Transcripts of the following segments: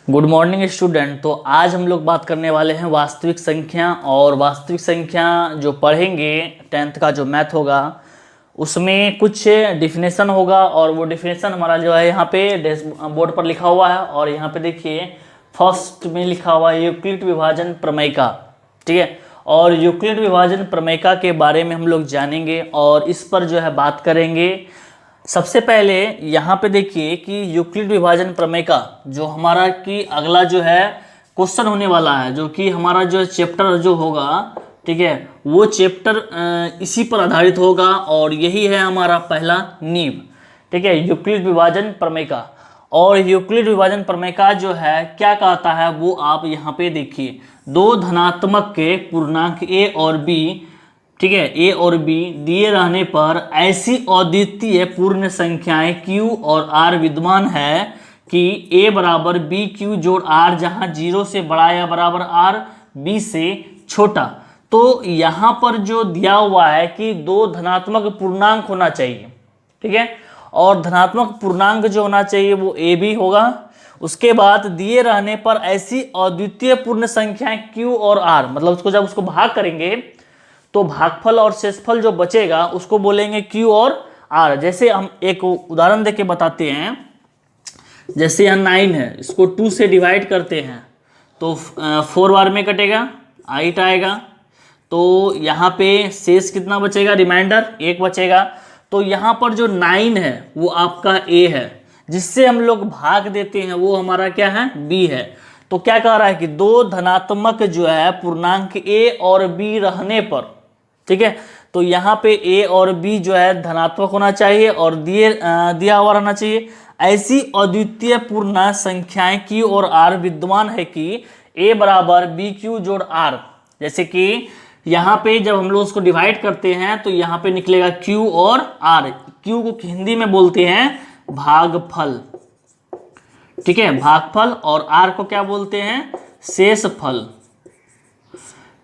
Good morning student. तो आज हम लोग बात करने वाले हैं वास्तविक संख्या। और वास्तविक संख्या जो पढ़ेंगे 10th का जो मैथ होगा उसमें कुछ डिफिनेशन होगा और वो डिफिनेशन हमारा जो है यहाँ पे बोर्ड पर लिखा हुआ है। और यहाँ पे देखिए फर्स्ट में लिखा हुआ है यूक्लिड विभाजन प्रमेयिका, ठीक है। और यूक्लिड विभाजन प्रमेयिका के बारे में हम लोग जानेंगे और इस पर जो है बात करेंगे। सबसे पहले यहाँ पे देखिए कि यूक्लिड विभाजन प्रमेयिका जो हमारा कि अगला जो है क्वेश्चन होने वाला है, जो कि हमारा जो चैप्टर जो होगा, ठीक है, वो चैप्टर इसी पर आधारित होगा और यही है हमारा पहला नींव, ठीक है, यूक्लिड विभाजन प्रमेयिका। और यूक्लिड विभाजन प्रमेयिका जो है क्या कहता है वो आप यहाँ पे देखिए, दो धनात्मक के पूर्णांक ए और बी, ठीक है, ए और बी दिए रहने पर ऐसी अद्वितीय पूर्ण संख्याएं q और r विद्यमान है कि a बराबर बी क्यू जोड़ r, जहां 0 से बड़ा या बराबर r b से छोटा। तो यहाँ पर जो दिया हुआ है कि दो धनात्मक पूर्णांक होना चाहिए, ठीक है, और धनात्मक पूर्णांक जो होना चाहिए वो a भी होगा। उसके बाद दिए रहने पर ऐसी अद्वितीय पूर्ण संख्याएं q और r, मतलब उसको जब उसको भाग करेंगे तो भागफल और शेषफल जो बचेगा उसको बोलेंगे q और r। जैसे हम एक उदाहरण देके बताते हैं, जैसे यहाँ 9 है, इसको 2 से डिवाइड करते हैं तो 4 बार में कटेगा, 8 आएगा। तो यहाँ पे शेष कितना बचेगा, रिमाइंडर 1 बचेगा। तो यहाँ पर जो 9 है वो आपका a है, जिससे हम लोग भाग देते हैं वो हमारा क्या है, b है। तो क्या कह रहा है कि दो धनात्मक जो है पूर्णांक a और b रहने पर, ठीक है, तो यहाँ पे a और b जो है धनात्मक होना चाहिए और दिया हुआ रहना चाहिए। ऐसी अद्वितीय पूर्ण संख्याएं q और r विद्यमान है कि a बराबर बी क्यू जोड़ r। जैसे कि यहाँ पे जब हम लोग उसको डिवाइड करते हैं तो यहाँ पे निकलेगा q और r। q को हिंदी में बोलते हैं भागफल, ठीक है, भागफल, और r को क्या बोलते हैं, शेषफल,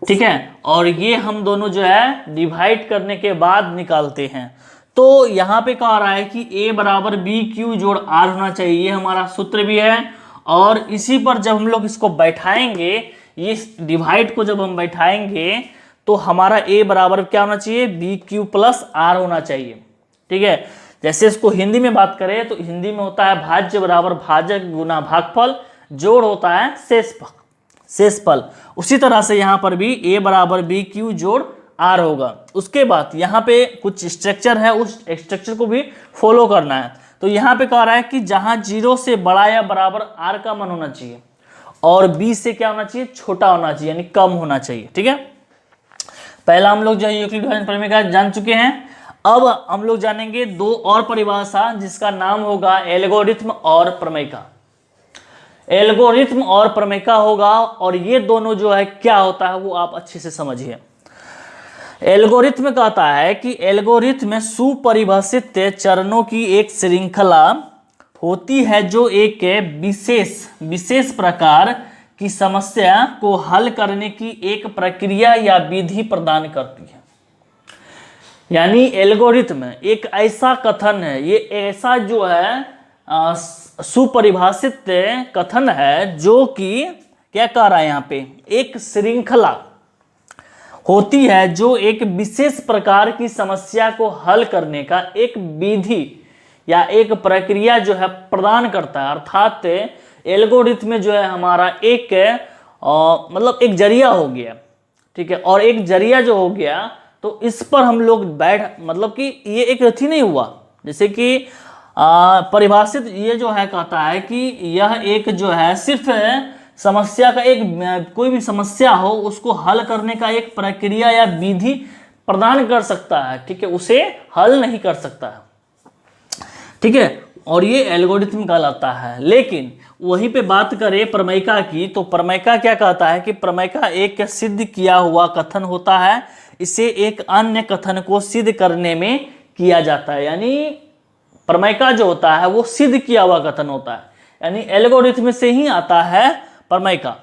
ठीक है। और ये हम दोनों जो है डिवाइड करने के बाद निकालते हैं। तो यहाँ पे कह रहा है कि a बराबर बी क्यू जोड़ r होना चाहिए, ये हमारा सूत्र भी है। और इसी पर जब हम लोग इसको बैठाएंगे, ये डिवाइड को जब हम बैठाएंगे तो हमारा a बराबर क्या होना चाहिए, बी क्यू प्लस r होना चाहिए, ठीक है। जैसे इसको हिंदी में बात करें तो हिंदी में होता है भाज्य बराबर भाजक गुना भागफल, जोड़ होता है शेषफल। उसी तरह से यहाँ पर भी a बराबर बी क्यू जोड़ r होगा। उसके बाद यहाँ पे कुछ स्ट्रक्चर है, उस स्ट्रक्चर को भी फॉलो करना है। तो यहाँ पे कह रहा है कि जहाँ 0 से बड़ा या बराबर r का मान होना चाहिए और b से क्या होना चाहिए, छोटा होना चाहिए, यानी कम होना चाहिए, ठीक है। पहला हम लोग जो है यूक्लिड विभाजन प्रमेय जान चुके हैं। अब हम लोग जानेंगे दो और परिभाषा, जिसका नाम होगा एल्गोरिथम और प्रमेयिका। एल्गोरिथम और प्रमेयिका होगा और ये दोनों जो है क्या होता है वो आप अच्छे से समझिए। एल्गोरिथम कहता है कि एल्गोरिथम में सुपरिभाषित चरणों की एक श्रृंखला होती है जो एक विशेष प्रकार की समस्या को हल करने की एक प्रक्रिया या विधि प्रदान करती है। यानी एल्गोरिथम एक ऐसा कथन है, ये ऐसा जो है सुपरिभाषित कथन है जो कि क्या कह रहा है यहाँ पे, एक श्रृंखला होती है जो एक विशेष प्रकार की समस्या को हल करने का एक विधि या एक प्रक्रिया जो है प्रदान करता है। अर्थात एल्गोरिथम में जो है हमारा एक मतलब एक जरिया हो गया, ठीक है, और एक जरिया जो हो गया तो इस पर हम लोग मतलब कि ये एक अथी नहीं हुआ, जैसे कि परिभाषित ये जो है कहता है कि यह एक जो है सिर्फ समस्या का एक कोई भी समस्या हो उसको हल करने का एक प्रक्रिया या विधि प्रदान कर सकता है, ठीक है, उसे हल नहीं कर सकता है, ठीक है, और ये एल्गोरिथम कहलाता है। लेकिन वहीं पे बात करें प्रमेयिका की, तो प्रमेयिका क्या कहता है कि प्रमेयिका एक सिद्ध किया हुआ कथन होता है, इसे एक अन्य कथन को सिद्ध करने में किया जाता है। यानी प्रमेयिका जो होता है वो सिद्ध किया हुआ कथन होता है, यानी एल्गोरिथम से ही आता है प्रमेयिका,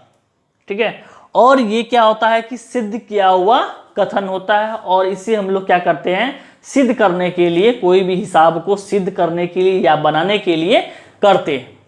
ठीक है। और ये क्या होता है कि सिद्ध किया हुआ कथन होता है और इसे हम लोग क्या करते हैं, सिद्ध करने के लिए, कोई भी हिसाब को सिद्ध करने के लिए या बनाने के लिए करते हैं।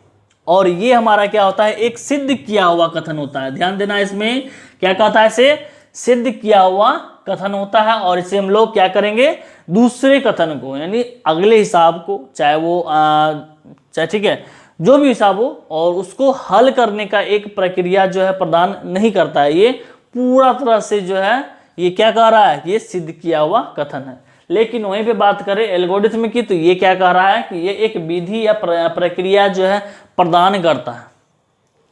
और ये हमारा क्या होता है, एक सिद्ध किया हुआ कथन होता है। ध्यान देना, इसमें क्या कहता है, इसे सिद्ध किया हुआ कथन होता है। और इसे हम लोग क्या करेंगे, दूसरे कथन को यानी अगले हिसाब को, चाहे वो चाहे ठीक है जो भी हिसाब हो, और उसको हल करने का एक प्रक्रिया जो है प्रदान नहीं करता है। ये पूरा तरह से जो है ये क्या कह रहा है, ये सिद्ध किया हुआ कथन है। लेकिन वहीं पे बात करें एल्गोरिथम की, तो ये क्या कह रहा है कि ये एक विधि या प्रक्रिया जो है प्रदान करता है।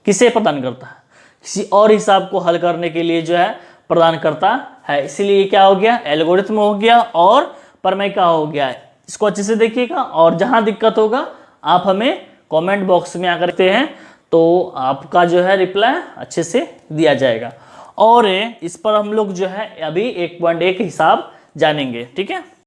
किसे प्रदान करता है, किसी और हिसाब को हल करने के लिए जो है प्रदान करता है। इसीलिए क्या हो गया, एल्गोरिथम हो गया और प्रमेय का हो गया। इसको अच्छे से देखिएगा, और जहां दिक्कत होगा आप हमें कमेंट बॉक्स में आकर करते हैं, तो आपका जो है रिप्लाई अच्छे से दिया जाएगा। और इस पर हम लोग जो है अभी 1.1 हिसाब जानेंगे, ठीक है।